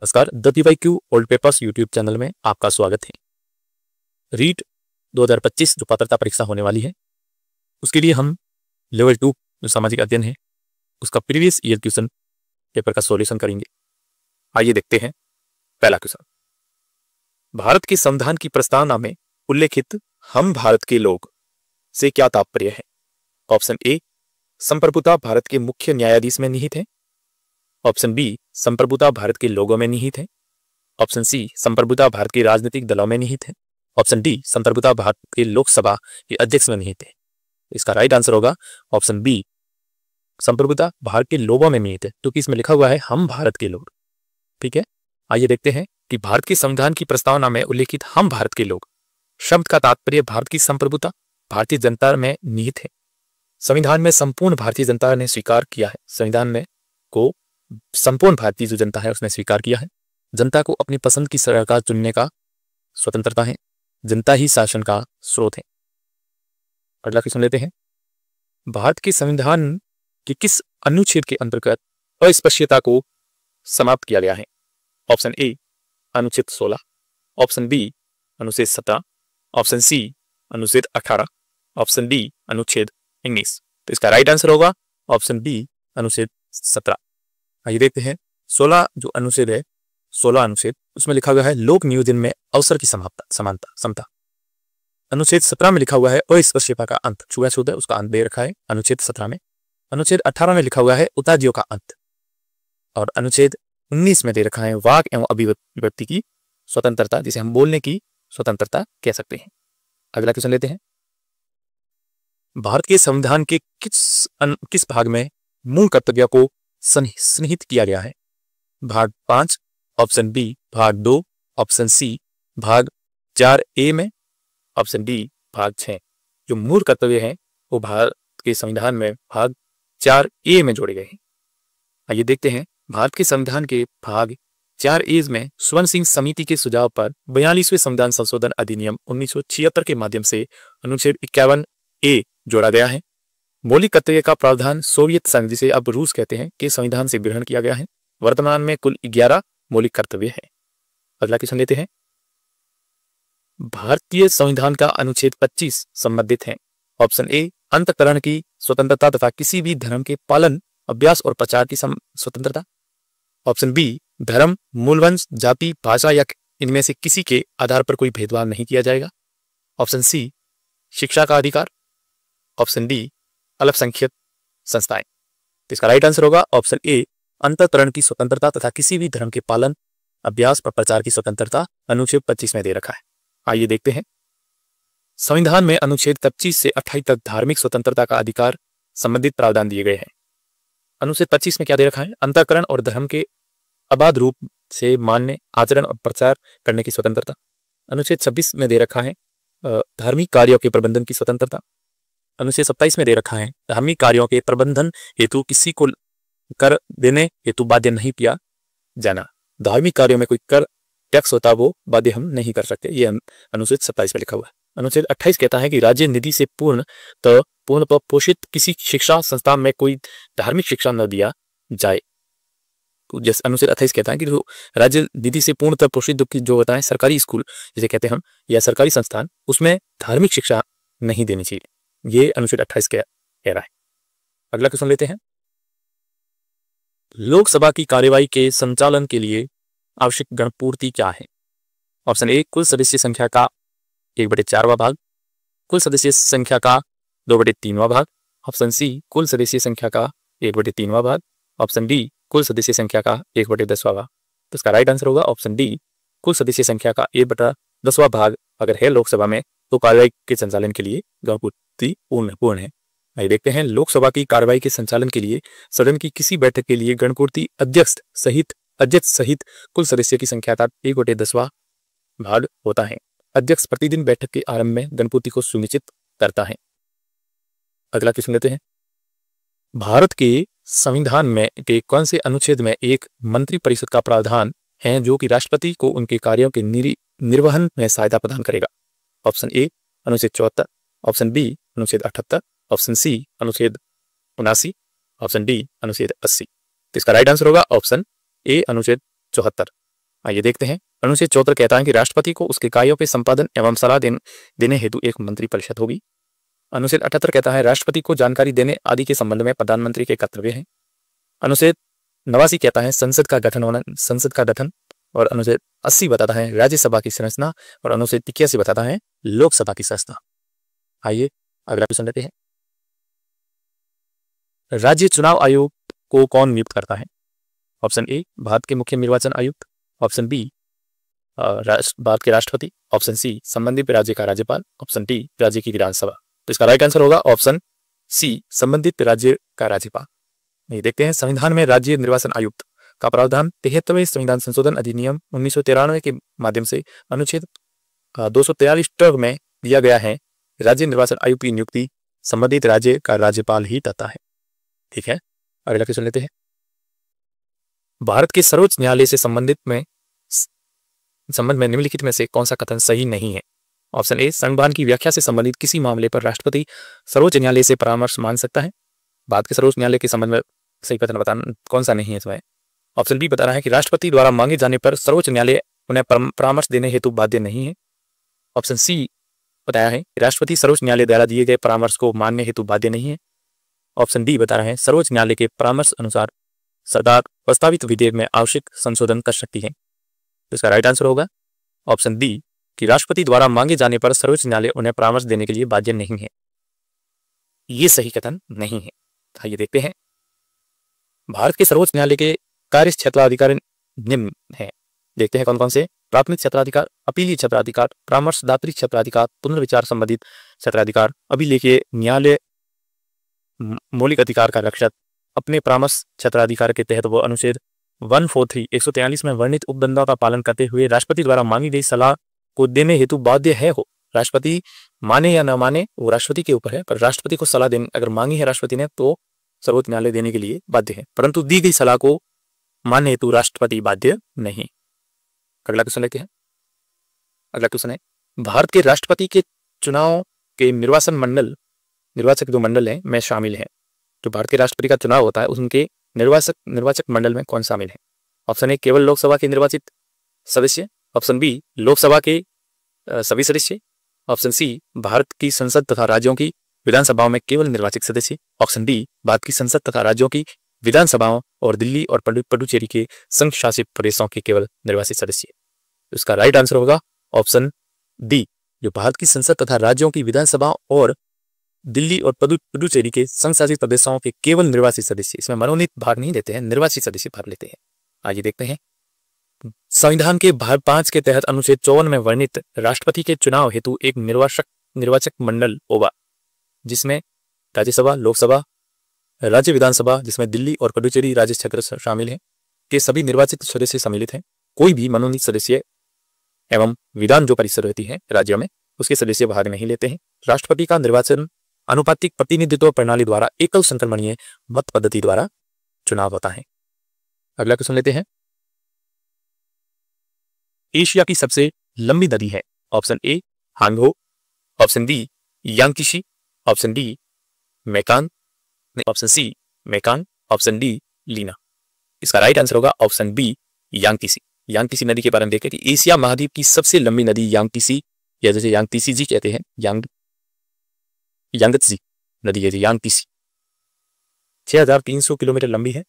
नमस्कार, the PYQ old papers YouTube channel में आपका स्वागत है। रीट 2025 जो पात्रता परीक्षा होने वाली है उसके लिए हम लेवल 2 जो सामाजिक अध्ययन है उसका प्रीवियस ईयर क्वेश्चन पेपर का सॉल्यूशन करेंगे। आइए देखते हैं पहला क्वेश्चन। भारत के संविधान की प्रस्तावना में उल्लेखित हम भारत के लोग से क्या तात्पर्य है? ऑप्शन ए, संप्रभुता भारत के मुख्य न्यायाधीश में निहित है। ऑप्शन बी, संप्रभुता भारत के लोगों में निहित है। ऑप्शन सी, संप्रभुता भारत के राजनीतिक दलों में निहित है। ऑप्शन डी, संप्रभुता भारत के लोकसभा के अध्यक्ष में निहित है। इसका राइट आंसर होगा ऑप्शन बी, संप्रभुता भारत के लोगों में निहित है, क्योंकि इसमें लिखा हुआ है हम भारत के लोग। ठीक है, आइए देखते हैं कि भारत के संविधान की प्रस्तावना में उल्लेखित हम भारत के लोग शब्द का तात्पर्य भारत की संप्रभुता भारतीय जनता में निहित है। संविधान में संपूर्ण भारतीय जनता ने स्वीकार किया है। संविधान में को संपूर्ण भारतीय जो जनता है उसने स्वीकार किया है। जनता को अपनी पसंद की सरकार चुनने का स्वतंत्रता है। जनता ही शासन का स्रोत है। अगला क्वेश्चन लेते हैं। भारत के संविधान के किस अनुच्छेद के अंतर्गत अस्पृश्यता को समाप्त किया गया है? ऑप्शन ए, अनुच्छेद 16। ऑप्शन बी, अनुच्छेद 17। ऑप्शन सी, अनुच्छेद 18। ऑप्शन डी, अनुच्छेद 19। तो इसका राइट आंसर होगा ऑप्शन बी, अनुच्छेद 17। आइए देखते हैं 16 जो अनुच्छेद है, 16 अनुच्छेद उसमें लिखा हुआ है लोक नियोजन में अवसर की समानता समता। अनुच्छेद 17 में लिखा हुआ है अस्पृश्यता का अंत, छुआछूत है उसका अंत दे रखा है अनुच्छेद 17 में। अनुच्छेद 18 में लिखा हुआ है उताजियों का अंत और अनुच्छेद 19 में दे रखा है वाक एवं अभिव्यक्ति की स्वतंत्रता, जिसे हम बोलने की स्वतंत्रता कह सकते हैं। अगला क्वेश्चन लेते हैं। भारत के संविधान के किस भाग में मूल कर्तव्य को सन्निहित किया गया है? भाग 5। ऑप्शन बी, भाग 2। ऑप्शन सी, भाग 4A में। ऑप्शन डी, भाग 6। जो मूल कर्तव्य हैं वो भारत के संविधान में भाग 4A में जोड़े गए हैं। आइए देखते हैं। भारत के संविधान के भाग 4A में स्वर्ण सिंह समिति के सुझाव पर 42वें संविधान संशोधन अधिनियम 1976 के माध्यम से अनुच्छेद 51A जोड़ा गया है। मौलिक कर्तव्य का प्रावधान सोवियत संघ, जिसे अब रूस कहते हैं, के संविधान से ग्रहण किया गया है। वर्तमान में कुल 11 मौलिक कर्तव्य है। अगला क्वेश्चन लेते हैं। भारतीय संविधान का अनुच्छेद 25 संबंधित है। ऑप्शन ए, अंतःकरण की स्वतंत्रता तथा किसी भी धर्म के पालन, अभ्यास और प्रचार की स्वतंत्रता। ऑप्शन बी, धर्म, मूलवंश, जाति, भाषा या इनमें से किसी के आधार पर कोई भेदभाव नहीं किया जाएगा। ऑप्शन सी, शिक्षा का अधिकार। ऑप्शन डी, अल्पसंख्यक संस्थाएं। तो इसका राइट आंसर होगा ऑप्शन ए, अंतःकरण की स्वतंत्रता तथा किसी भी धर्म के पालन, अभ्यास और प्रचार की स्वतंत्रता अनुच्छेद 25 में दे रखा है। आइए देखते हैं। संविधान में अनुच्छेद 25 से 28 तक धार्मिक स्वतंत्रता का अधिकार संबंधित प्रावधान दिए गए हैं। अनुच्छेद 25 में क्या दे रखा है? अंतःकरण और धर्म के अबाध रूप से मानने, आचरण और प्रचार करने की स्वतंत्रता। अनुच्छेद 26 में दे रखा है धार्मिक कार्यों के प्रबंधन की स्वतंत्रता। अनुच्छेद 27 में दे रखा है धार्मिक कार्यों के प्रबंधन हेतु किसी को कर देने हेतु बाध्य नहीं किया जाना। धार्मिक कार्यों में कोई कर टैक्स होता वो बाध्य हम नहीं कर सकते, ये अनुच्छेद 27 में लिखा हुआ है। अनुच्छेद 28 कहता है कि राज्य निधि से पूर्ण पोषित किसी शिक्षा संस्थान में कोई धार्मिक शिक्षा न दिया जाए। तो जैसे अनुच्छेद 28 कहता है कि जो राज्य निधि से पूर्णतः पोषित जो होता है सरकारी स्कूल जिसे कहते हैं हम, या सरकारी संस्थान, उसमें धार्मिक शिक्षा नहीं देनी चाहिए। ये अनुच्छेद 28 कह रहा है। अगला क्वेश्चन लेते हैं। लोकसभा की कार्यवाही के संचालन के लिए आवश्यक गणपूर्ति क्या है? ऑप्शन ए, कुल सदस्य संख्या का 1/4वां भाग। कुल सदस्य संख्या का 2/3वां भाग। ऑप्शन सी, कुल सदस्य संख्या का 1/3वां भाग। ऑप्शन डी, कुल सदस्य संख्या का 1/10वां भाग। तो इसका राइट आंसर होगा ऑप्शन डी, कुल सदस्य संख्या का 1/10वां भाग अगर है लोकसभा में तो कार्यवाही के संचालन के लिए गणपूर्ति पूर्ण है। आइए देखते हैं। लोकसभा की कार्यवाही के संचालन के लिए सदन की किसी बैठक के लिए गणपूर्ति अध्यक्ष सहित कुल सदस्य की संख्या का 1/10वां भाग होता है। अध्यक्ष प्रतिदिन बैठक के आरंभ में गणपूर्ति को सुनिश्चित करता है। अगला क्वेश्चन लेते हैं। भारत के संविधान में के कौन से अनुच्छेद में एक मंत्री परिषद का प्रावधान है जो कि राष्ट्रपति को उनके कार्यों के निर्वहन में सहायता प्रदान करेगा? ऑप्शन ए, अनुच्छेद 74। ऑप्शन बी, अनुच्छेद 78। ऑप्शन सी, अनुच्छेद 79। ऑप्शन डी, अनुच्छेद 80। तो इसका राइट आंसर होगा ऑप्शन ए, अनुच्छेद 74। आइए देखते हैं। अनुच्छेद 74 कहता है कि राष्ट्रपति को उसके कार्यों पे संपादन एवं सलाह देने हेतु एक मंत्रिपरिषद होगी। अनुच्छेद 78 कहता है राष्ट्रपति को जानकारी देने आदि के संबंध में प्रधानमंत्री के कर्तव्य हैं। अनुच्छेद 89 कहता है संसद का गठन। और अनुच्छेद 80 बताता है राज्यसभा की संरचना। और अनुच्छेद 81 बताता है लोकसभा की संरचना। आइए अगला क्वेश्चन लेते हैं। राज्य चुनाव आयोग को कौन नियुक्त करता है? ऑप्शन ए भारत के मुख्य निर्वाचन आयुक्त। ऑप्शन बी भारत के राष्ट्रपति। ऑप्शन सी संबंधित राज्य का राज्यपाल। ऑप्शन डी राज्य की विधानसभा। तो इसका राइट आंसर होगा ऑप्शन सी संबंधित राज्य का राज्यपाल। ये देखते हैं। संविधान में राज्य निर्वाचन आयुक्त का प्रावधान 73वें संविधान संशोधन अधिनियम 1993 के माध्यम से अनुच्छेद 243 में दिया गया है। राज्य निर्वाचन आयुक्त की नियुक्ति संबंधित राज्य का राज्यपाल ही करता है। ठीक है, अगला क्वेश्चन लेते हैं। भारत के सर्वोच्च न्यायालय से संबंध में निम्नलिखित में से कौन सा कथन सही नहीं है? ऑप्शन ए संविधान की व्याख्या से संबंधित किसी मामले पर राष्ट्रपति सर्वोच्च न्यायालय से परामर्श मांग सकता है। भारत के सर्वोच्च न्यायालय के संबंध में सही कथन बताना कौन सा नहीं है इसमें। ऑप्शन बी बता रहा है कि राष्ट्रपति द्वारा मांगे जाने पर सर्वोच्च न्यायालय उन्हें परामर्श देने हेतु बाध्य नहीं है। ऑप्शन सी बताया है कि राष्ट्रपति सर्वोच्च न्यायालय द्वारा दिए गए परामर्श को मानने हेतु बाध्य नहीं है। ऑप्शन डी बता रहा है सर्वोच्च न्यायालय के परामर्श अनुसार सरकार प्रस्तावित विधेयक में आवश्यक संशोधन कर सकती है। तो इसका राइट आंसर होगा ऑप्शन डी कि राष्ट्रपति द्वारा मांगे जाने पर सर्वोच्च न्यायालय उन्हें परामर्श देने के लिए बाध्य नहीं है। ये सही कथन नहीं है। आइए देखते हैं। भारत के सर्वोच्च न्यायालय के कार्य क्षेत्राधिकार निम्न है। देखते हैं कौन कौन से। प्राथमिक क्षेत्राधिकार, अपीलीय क्षेत्राधिकार, परामर्शदात्री क्षेत्राधिकार, पुनर्विचार संबंधित क्षेत्राधिकार, अभिलेखीय न्यायालय मौलिक अधिकार का रक्षक। अपने परामर्श क्षेत्राधिकार के तहत वो अनुच्छेद 143 में वर्णित उपबंधों का पालन करते हुए राष्ट्रपति द्वारा मांगी गई सलाह को देने हेतु बाध्य है हो। राष्ट्रपति माने या न माने वो राष्ट्रपति के ऊपर है, पर राष्ट्रपति को सलाह देने अगर मांगी है राष्ट्रपति ने तो सर्वोच्च न्यायालय देने के लिए बाध्य है, परंतु दी गई सलाह को मानने हेतु राष्ट्रपति बाध्य नहीं। अगला क्वेश्चन लेते हैं। अगला क्वेश्चन है भारत के राष्ट्रपति के चुनाव के निर्वाचक जो मंडल है में शामिल है। जो भारत के राष्ट्रपति का चुनाव होता है उनके निर्वाचक मंडल में कौन शामिल है? ऑप्शन ए केवल लोकसभा के निर्वाचित सदस्य। ऑप्शन बी लोकसभा के सभी सदस्य। ऑप्शन सी भारत की संसद तथा राज्यों की विधानसभाओं में केवल निर्वाचित सदस्य। ऑप्शन डी भारत की संसद तथा राज्यों की विधानसभाओं और दिल्ली और पुडुचेरी के संघ शासित प्रदेशों के केवल निर्वाचित सदस्य। उसका राइट आंसर होगा ऑप्शन डी जो भारत की संसद तथा राज्यों की विधानसभाओं और दिल्ली और पुडुचेरी के संघ शासित प्रदेशों के केवल निर्वाचित सदस्य। इसमें मनोनीत भाग नहीं लेते हैं, निर्वाचित सदस्य भाग लेते हैं। आइए देखते हैं। संविधान के भाग 5 के तहत अनुच्छेद 54 में वर्णित राष्ट्रपति के चुनाव हेतु एक निर्वाचक मंडल होगा जिसमें राज्यसभा, लोकसभा, राज्य विधानसभा जिसमें दिल्ली और पुडुचेरी राज्य क्षेत्र शामिल है के सभी निर्वाचित सदस्य सम्मिलित हैं। कोई भी मनोनीत सदस्य एवं विधान जो परिषद होती है राज्यों में उसके सदस्य भाग नहीं लेते हैं। राष्ट्रपति का निर्वाचन अनुपातिक प्रतिनिधित्व प्रणाली द्वारा एकल संक्रमणीय मत पद्धति द्वारा चुनाव होता है। अगला क्वेश्चन लेते हैं। एशिया की सबसे लंबी नदी है। Option A Hwang Ho. Option B Yangtze. Option D Mekong. Option C Mekong. Option D Lena. इसका राइट आंसर होगा ऑप्शन बी यांगतीसी। यांगतीसी नदी के बारे में देखें कि एशिया महाद्वीप की सबसे लंबी नदी यांगतीसी या जैसे यांगतीसी जी कहते हैं यांगत्सी नदी है यांगतीसी 6300 किलोमीटर लंबी है।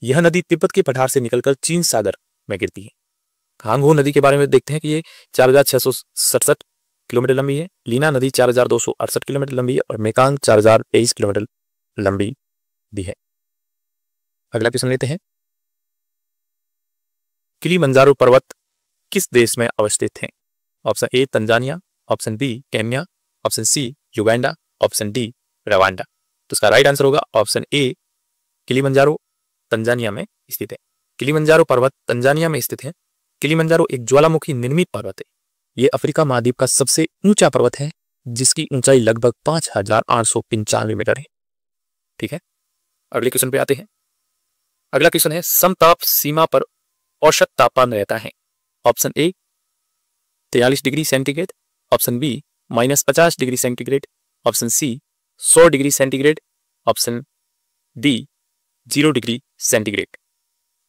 यह नदी तिब्बत के पठार से निकलकर चीन सागर में गिरती है। हांगहो नदी के बारे में देखते हैं कि ये 4667 किलोमीटर लंबी है। लीना नदी 4268 किलोमीटर लंबी है और मेकांग 4023 किलोमीटर लंबी भी है। अगला क्वेश्चन लेते हैं। किलिमंजारो पर्वत किस देश में अवस्थित है? Option A Tanzania. Option B Kenya. Option C Uganda. Option D Rwanda. तो इसका राइट आंसर होगा ऑप्शन ए किलिमंजारो तंजानिया में स्थित है। किलिमंजारो पर्वत तंजानिया में स्थित है। किलिमंजारो एक ज्वालामुखी निर्मित पर्वत है। यह अफ्रीका महाद्वीप का सबसे ऊंचा पर्वत है जिसकी ऊंचाई लगभग 5895 मीटर है। ठीक है, अगले क्वेश्चन पे आते हैं। अगला क्वेश्चन है समताप सीमा पर औसत तापमान रहता है। Option A 43 degree centigrade. Option B -50 degree centigrade. Option C 100 degree centigrade. Option D 0 degree centigrade.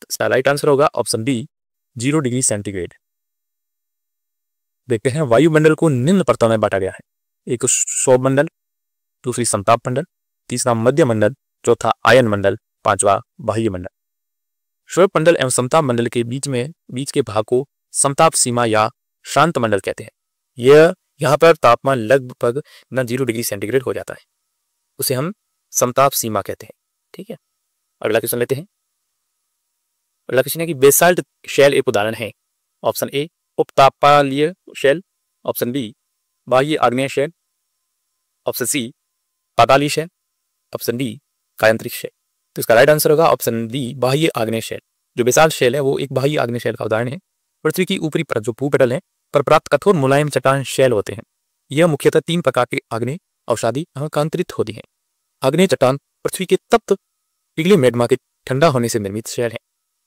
इसका राइट आंसर होगा ऑप्शन बी 0 डिग्री सेंटीग्रेड। देखते हैं वायुमंडल को निम्न परतों में बांटा गया है। एक क्षोभ मंडल, दूसरी समताप मंडल, तीसरा मध्य मंडल, चौथा आयन मंडल, पांचवा बाह्य मंडल। क्षोभ मंडल एवं समताप मंडल के बीच के भाग को समताप सीमा या शांत मंडल कहते हैं। यहाँ पर तापमान लगभग 0 डिग्री सेंटीग्रेड हो जाता है, उसे हम समताप सीमा कहते हैं। ठीक है, अगला क्वेश्चन लेते हैं। अगला क्वेश्चन है कि बेसाल्ट शेल एक उदाहरण है। ऑप्शन ए उपतापालीय शेल, ऑप्शन बी बाह्य आग्नेय शेल, ऑप्शन सी पातालीय शेल, ऑप्शन डी कायांतरिक शेल। तो इसका राइट आंसर होगा ऑप्शन डी बाह्य आग्नेय शेल। जो बेसाल्ट शेल है वो एक बाह्य आग्नेय शेल का उदाहरण है। पृथ्वी की ऊपरी परत जो भूपटल है पर प्राप्त कठोर मुलायम चट्टान शेल होते हैं। यह मुख्यतः 3 प्रकार के आग्नेय, अवसादी एवं कांतरित होती हैं। आग्नेय चट्टान पृथ्वी के तप्त पिघले मैग्मा के ठंडा होने से निर्मित शेल है।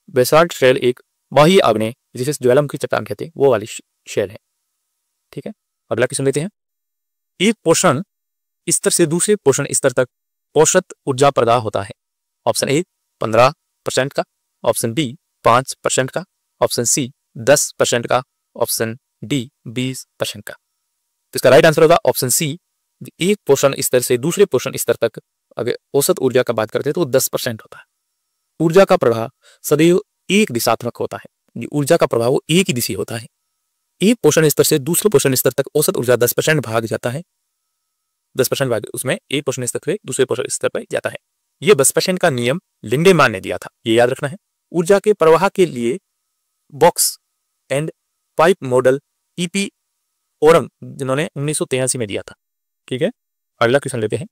बेसाल्ट शेल एक बाह्य आग्नेय, जिसे ज्वालामुखी चट्टान कहते हैं, वो वाली शेल है। ठीक है, अगला क्वेश्चन लेते हैं। एक पोषण स्तर से दूसरे पोषण स्तर तक औसत ऊर्जा प्रदाह होता है। ऑप्शन ए 15% का, ऑप्शन बी 5% का, ऑप्शन सी 10% का, ऑप्शन डी 20% का। तो इसका राइट आंसर होगा ऑप्शन सी। एक पोषण स्तर से दूसरे पोषण स्तर तक अगर औसत ऊर्जा का बात करते हैं तो 10% होता है। ऊर्जा का प्रवाह सदैव एक दिशात्मक होता है। ऊर्जा का प्रवाह एक ही दिशा होता है। एक पोषण स्तर से दूसरे पोषण स्तर तक औसत ऊर्जा 10% भाग जाता है। 10% भाग उसमें एक पोषण स्तर से दूसरे पोषण स्तर पर जाता है। यह 10% का नियम लिंडेमान ने दिया था, ये याद रखना है। ऊर्जा के प्रवाह के लिए box and pipe model EP Oram जिन्होंने 1983 में दिया था। ठीक है, अगला क्वेश्चन लेते हैं।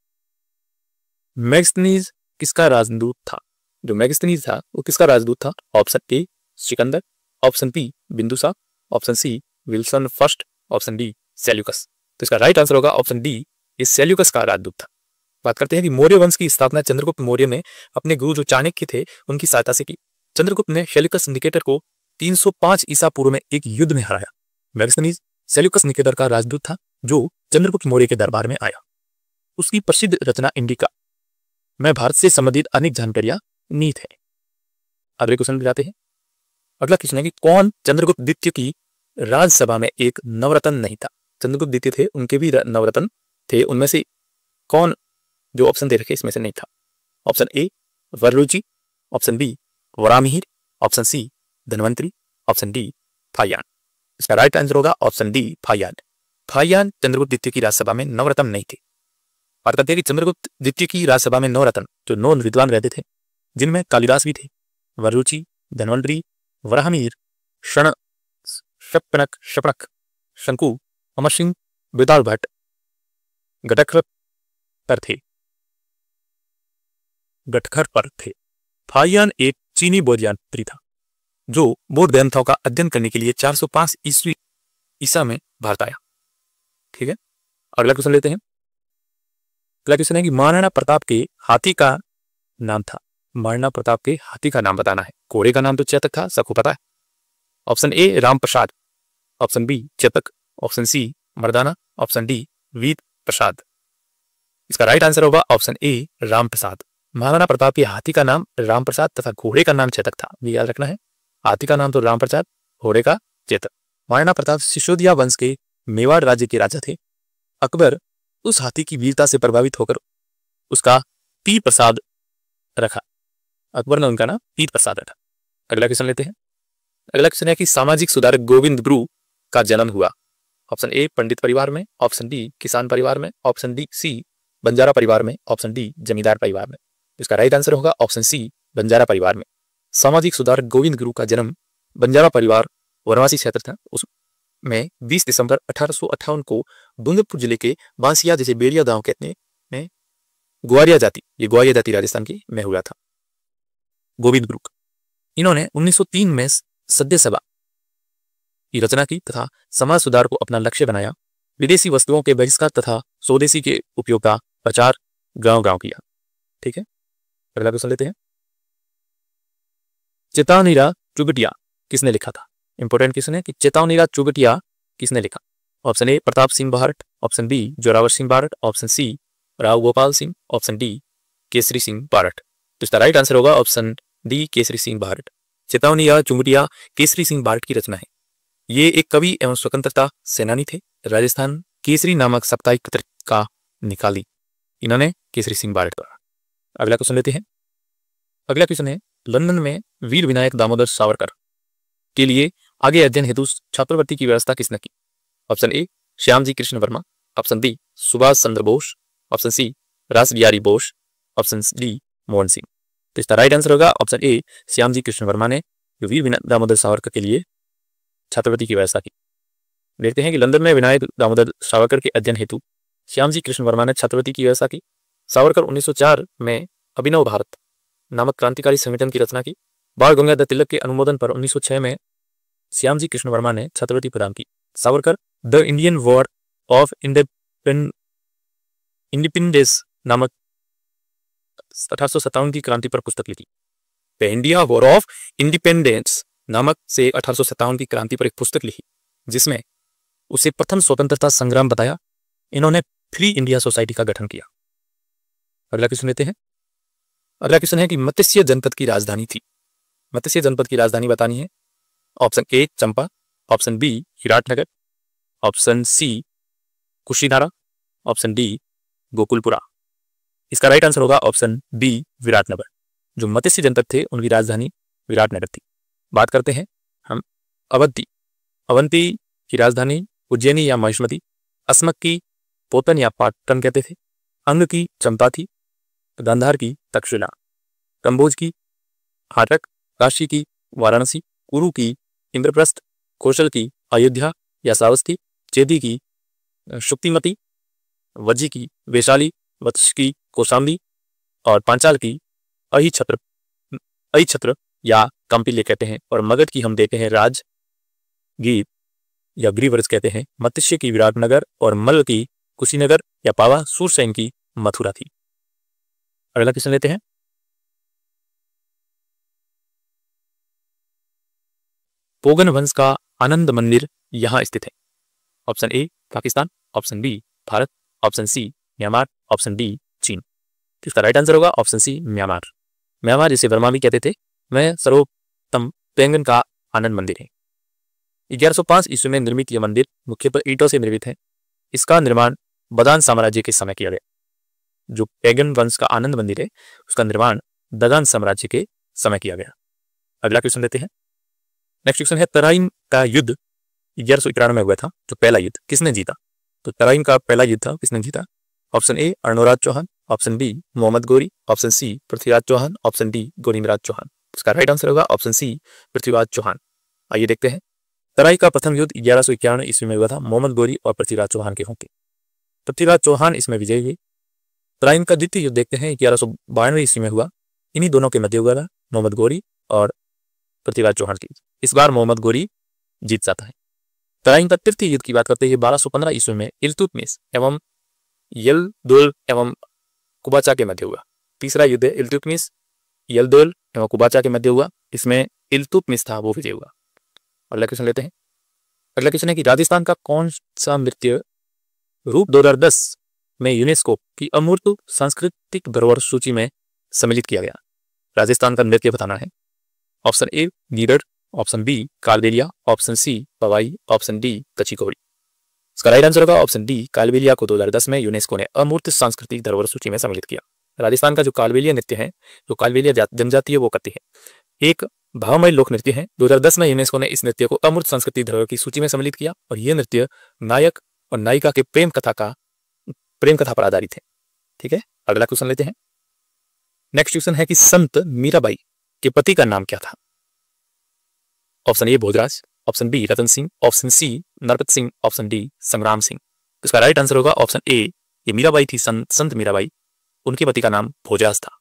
मैग्स्थनीज किसका राजदूत था? जो मैग्स्थनीज था वो किसका राजदूत था? Option A Sikandar, option B Bindusar, option C Wilson first, option D Seleucus. तो इसका राइट आंसर होगा ऑप्शन डी, ये सेल्यूकस का राजदूत था। बात करते हैं कि मौर्य वंश की स्थापना चंद्रगुप्त मौर्य ने अपने गुरु जो चाणक्य थे उनकी सहायता से की। चंद्रगुप्त ने सेल्यूकस निकेटर को 305 ईसा पूर्व में एक युद्ध में हराया। मैग्स्थनीज सेल्यूकस निकेटर का राजदूत था जो चंद्रगुप्त मौर्य के दरबार में आया। उसकी प्रसिद्ध रचना इंडिका में भारत से संबंधित अनेक जानकारियां निहित है। अगले क्वेश्चन जाते हैं। अगला क्वेश्चन है कि कौन चंद्रगुप्त द्वितीय की राजसभा में एक नवरत्न नहीं था? चंद्रगुप्त द्वितीय थे, उनके भी नवरत्न थे, उनमें से कौन, जो ऑप्शन दे रखे इसमें से नहीं था? Option A Vararuchi, option B Varahamihira, option C Dhanvantari, option D Fa Hien. इसका राइट आंसर होगा option D Fa Hien. Fa Hien Chandragupta द्वितीय की राजसभा में नवरत्न नहीं थे। बात करते हैं कि चंद्रगुप्त द्वितीय की राजसभा में नवरत्न जो 9 विद्वान रहते थे, जिनमें कालिदास भी थे, वररुचि, धनवंतरी, वराहमिहिर, शपनक, शंकु, अमर सिंह, बेताल भट्ट, गटखर पर थे। फायान एक चीनी बौद्ध यात्री था जो बौद्ध ग्रंथों का अध्ययन करने के लिए 405 ईसा में भारत आया। ठीक है, अगला क्वेश्चन लेते हैं। अगला क्वेश्चन है कि महाराणा प्रताप के हाथी का नाम था। महाराणा प्रताप के हाथी का नाम बताना है। घोड़े का नाम तो चेतक था, सबको पता है। Option A Ramprasad, option B Chetak, option C Mardana, option D Veer Prasad. इसका राइट आंसर होगा ऑप्शन ए रामप्रसाद। महाराणा प्रताप के हाथी का नाम रामप्रसाद तथा घोड़े का नाम चेतक था, ये याद रखना है। हाथी का नाम तो रामप्रसाद, घोड़े का चेतक। महाराणा प्रताप सिसोदिया वंश के मेवाड़ राज्य के राजा थे। अकबर उस हाथी की वीरता से प्रभावित होकर उसका पीर प्रसाद रखा। अकबर ने उनका नाम पीर प्रसाद रखा। अगला क्वेश्चन लेते हैं। अगला क्वेश्चन है कि सामाजिक सुधारक गोविंद गुरु का जन्म हुआ। ऑप्शन ए पंडित परिवार में, ऑप्शन डी किसान परिवार में, ऑप्शन डी सी बंजारा परिवार में, ऑप्शन डी जमींदार परिवार में। इसका राइट आंसर होगा ऑप्शन सी बंजारा परिवार में। सामाजिक सुधारक गोविंद गुरु का जन्म बंजारा परिवार वनवासी क्षेत्र था उसमें 20 दिसंबर 1858 को डूंगरपुर जिले के बांसिया जैसे बेड़िया गांव कहते हैं ग्वारिया जाति राजस्थान की में हुआ था। गोविंद गुरु इन्होंने 1903 में सद्य सभा की रचना की तथा समाज सुधार को अपना लक्ष्य बनाया। विदेशी वस्तुओं के बहिष्कार तथा स्वदेशी के उपयोग का प्रचार गांव-गांव किया। ठीक है, अगला क्वेश्चन लेते हैं। चेतावनीरा चुगटिया किसने लिखा था? इंपॉर्टेंट क्वेश्चन है कि चेतावनीरा चुगटिया किसने लिखा? Option A Pratap Singh Barhat, option B Zorawar Singh Barhat, option C Rao Gopal Singh, option D Kesari Singh Barhat. तो इसका राइट आंसर होगा ऑप्शन डी केसरी सिंह बारट। चेतावनी या चुंबटिया केसरी सिंह बार्ट की रचना है। ये एक कवि एवं स्वतंत्रता सेनानी थे। राजस्थान केसरी नामक साप्ताहिक पत्रिका निकाली इन्होंने केसरी सिंह बार्ट का। अगला क्वेश्चन लेते हैं। अगला क्वेश्चन है, लंदन में वीर विनायक दामोदर सावरकर के लिए आगे अध्ययन हेतु छात्रवृत्ति की व्यवस्था किसने की? Option A Shyamji Krishna Varma, option B Subhash Chandra Bose, option C Ras Bihari Bose, option D Mohan Singh. तो इसका राइट आंसर होगा ऑप्शन ए श्यामजी कृष्ण वर्मा ने वीर विनायक दामोदर सावरकर के लिए छात्रवृत्ति की व्यवस्था की। देखते हैं कि लंदन में विनायक दामोदर सावरकर के अध्ययन हेतु श्यामजी कृष्ण वर्मा ने छात्रवृत्ति की व्यवस्था की। सावरकर 1904 में अभिनव भारत नामक क्रांतिकारी संगठन की रचना की। बाल गंगाधर तिलक के अनुमोदन पर 1906 में श्यामजी कृष्ण वर्मा ने छात्रवृत्ति प्रदान की। Savarkar the Indian war of independence नामक 1857 की क्रांति पर पुस्तक लिखी। The India war of independence नामक से 1857 की क्रांति पर एक पुस्तक लिखी, जिसमें उसे प्रथम स्वतंत्रता संग्राम बताया। इन्होंने फ्री इंडिया सोसाइटी का गठन किया। अगला क्वेश्चन लेते हैं। अगला क्वेश्चन है कि मत्स्य जनपद की राजधानी थी। मत्स्य जनपद की राजधानी बतानी है। Option A Champa, option B Viratnagar, option C Kushinara, option D Gokulpura. इसका राइट आंसर होगा ऑप्शन बी विराटनगर। जो मत्स्य जनपद थे उनकी राजधानी विराटनगर थी। बात करते हैं हम अवंती। अवंती की राजधानी उज्जैनी या महिष्मती, अस्मक की पोतन या पाटन कहते थे, अंग की चंपा थी, गांधार की तक्षशिला, कंबोज की हाटक, काशी की वाराणसी, कुरु की इंद्रप्रस्थ, कौशल की अयोध्या या श्रावस्ती, चेदी की शुक्तिमती, वज्जी की वैशाली, वत्स की कौशाम्बी और पांचाल की अहिछत्र या कंपिले कहते हैं, और मगध की हम देते हैं राजगीर या गिरिव्रज कहते हैं। मत्स्य की विराटनगर और मल्ल की कुशीनगर या पावा, सूरसेन की मथुरा थी। अगला क्वेश्चन लेते हैं। पोगन वंश का आनंद मंदिर यहां स्थित है। Option A Pakistan, option B Bharat, option C Myanmar, option D Cheen. इसका राइट आंसर होगा ऑप्शन सी म्यांमार। म्यांमार जिसे वर्मा भी कहते थे, में सर्वोत्तम पेंगन का आनंद मंदिर है। 1105 ईस्वी में निर्मित यह मंदिर मुख्यतः ईंटों से निर्मित है। इसका निर्माण बदान साम्राज्य के समय किया गया। जो पेगन वंश का आनंद मंदिर है उसका निर्माण ददान साम्राज्य के समय किया गया। अगला क्वेश्चन लेते हैं। नेक्स्ट क्वेश्चन है, तराइन का युद्ध 1191 में हुआ था। जो पहला युद्ध किसने जीता? तो तराइन का पहला युद्ध था, किसने जीता? Option A Arnoraj Chauhan, option B Mohammad Ghori, option C Prithviraj Chauhan, option D Gonimraj Chauhan. इसका राइट आंसर होगा ऑप्शन सी पृथ्वीराज चौहान। आइए देखते हैं। तराई का प्रथम युद्ध 1191 ईस्वी में हुआ था, मोहम्मद गोरी और पृथ्वीराज चौहान के होंगे। पृथ्वीराज चौहान इसमें विजयी हुए। तराइन का द्वितीय युद्ध देखते हैं, 1192 ईस्वी में हुआ। इन्हीं दोनों के मध्य हुआ था, मोहम्मद गोरी और पृथ्वीराज चौहान की। इस बार मोहम्मद गोरी जीत जाता है। तराइन का तृतीय युद्ध की बात करते हैं, 1215 ईस्वी में इल्तुतमिश एवं यलदौल एवं कुबाचा के मध्य हुआ। तीसरा युद्ध इल्तुतमिश, यलदौल एवं कुबाचा के मध्य हुआ। इसमें इल्तुतमिश था वो विजय हुआ। अगला क्वेश्चन लेते हैं। अगला क्वेश्चन है कि राजस्थान का कौन सा नृत्य रूप 2010 में यूनेस्को की अमूर्त सांस्कृतिक धरोहर सूची में सम्मिलित किया गया? राजस्थान का नृत्य बताना है। Option A Gidad, option B Kalbelia, option C Pawai, option D Kachchhi Ghodi. इसका राइट आंसर होगा ऑप्शन डी कालबेलिया को 2010 में यूनेस्को ने अमूर्त सांस्कृतिक धरोहर सूची में सम्मिलित किया। राजस्थान का जो कालबेलिया नृत्य है, जो कालबेलिया जनजाति है वो करती है। एक भावमय लोक नृत्य है। 2010 में यूनेस्को ने इस नृत्य को अमूर्त सांस्कृतिक धरोहर की सूची में सम्मिलित किया और यह नृत्य नायक और नायिका के प्रेम कथा पर आधारित है। ठीक है, अगला क्वेश्चन लेते हैं। नेक्स्ट क्वेश्चन है कि संत मीराबाई के पति का नाम क्या था? Option A Bhojraj, option B Ratan Singh, option C Narpat Singh, option D Sangram Singh. इसका राइट आंसर होगा ऑप्शन ए। ये मीराबाई थी, संत मीराबाई, उनके पति का नाम भोजराज था।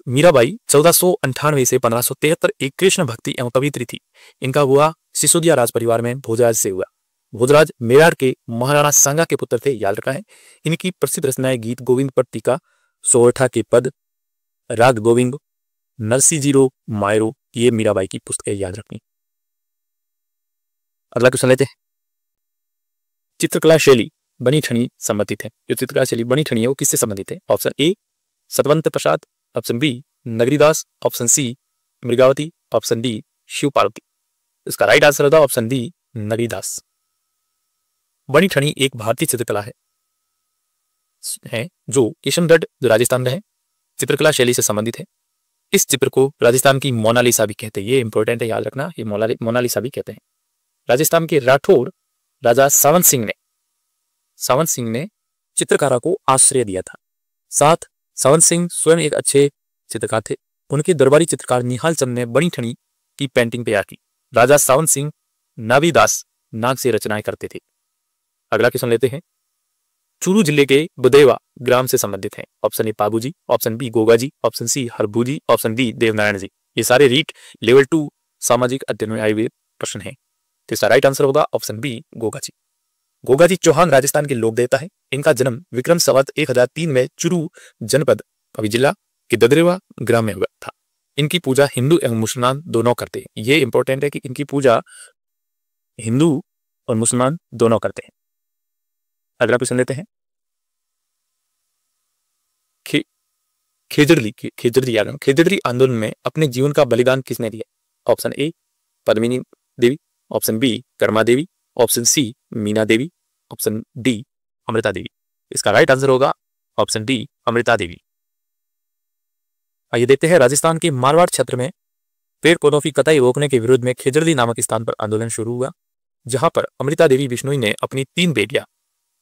मीराबाई 1498 से 1573 एक कृष्ण भक्ति एवं कवियत्री थी। इनका विवाह सिसोदिया राज परिवार में भोजराज से हुआ। भोजराज मेवाड़ के महाराणा सांगा के पुत्र थे, याद रखा है। इनकी प्रसिद्ध रचनाएं गीत गोविंद पर टीका, सोरठा के पद, राग गोविंद, नरसिंह मायरो, ये मीराबाई की पुस्तकें याद रखनी। अगला क्वेश्चन लेते हैं। चित्रकला शैली बनी ठनी संबंधित है। जो चित्रकला शैली बनी ठनी है वो किससे संबंधित है? Option A Satwant Prasad, option B Nagridas, option C Mrigavati, option D Shiv Parvati. इसका राइट आंसर होगा ऑप्शन डी नगीदास। बनी ठनी एक भारतीय चित्रकला है जो किशनगढ़ जो राजस्थान में है, चित्रकला शैली से संबंधित है। इस चित्र को राजस्थान की मोनालिसा भी कहते हैं। ये इंपॉर्टेंट है, याद रखना, ये मोनालिसा भी कहते हैं। राजस्थान के राठौर राजा सावन सिंह ने चित्रकारों को आश्रय दिया था। साथ सावन सिंह स्वयं एक अच्छे चित्रकार थे। उनके दरबारी चित्रकार निहाल चंद ने बनी ठनी की पेंटिंग तैयार की। राजा सावन सिंह नावीदास नाग से रचनाएं करते थे। अगला क्वेश्चन लेते हैं। चूरू जिले के बुदेवा ग्राम से संबंधित है। Option A Pabuji, option B Gogaji, option C Harbuji, option D Devnarayan ji. ये सारे रीट लेवल 2 सामाजिक अध्ययन में आए हुए प्रश्न है। तो इसका राइट आंसर होगा ऑप्शन बी गोगाजी। गोगाजी चौहान राजस्थान के लोक देवता है। इनका जन्म विक्रम संवत 1003 में चूरू जनपद अभी जिला के ददरेवा ग्राम में हुआ था। इनकी पूजा हिंदू एवं मुसलमान दोनों करते हैं। ये इंपॉर्टेंट है कि इनकी पूजा हिंदू और मुसलमान दोनों करते हैं। अगला क्वेश्चन लेते हैं। खेजड़ली आंदोलन में अपने जीवन का बलिदान किसने दिया? Option A Padmini Devi, option B Karma Devi, option C Meena Devi, option D Amrita Devi. इसका राइट आंसर होगा ऑप्शन डी अमृता देवी। आइए देखते हैं। राजस्थान के मारवाड़ क्षेत्र में पेड़ पौधों की कटाई रोकने के विरोध में खेजड़ली नामक स्थान पर आंदोलन शुरू हुआ, जहां पर अमृता देवी बिश्नोई ने अपनी 3 बेटियां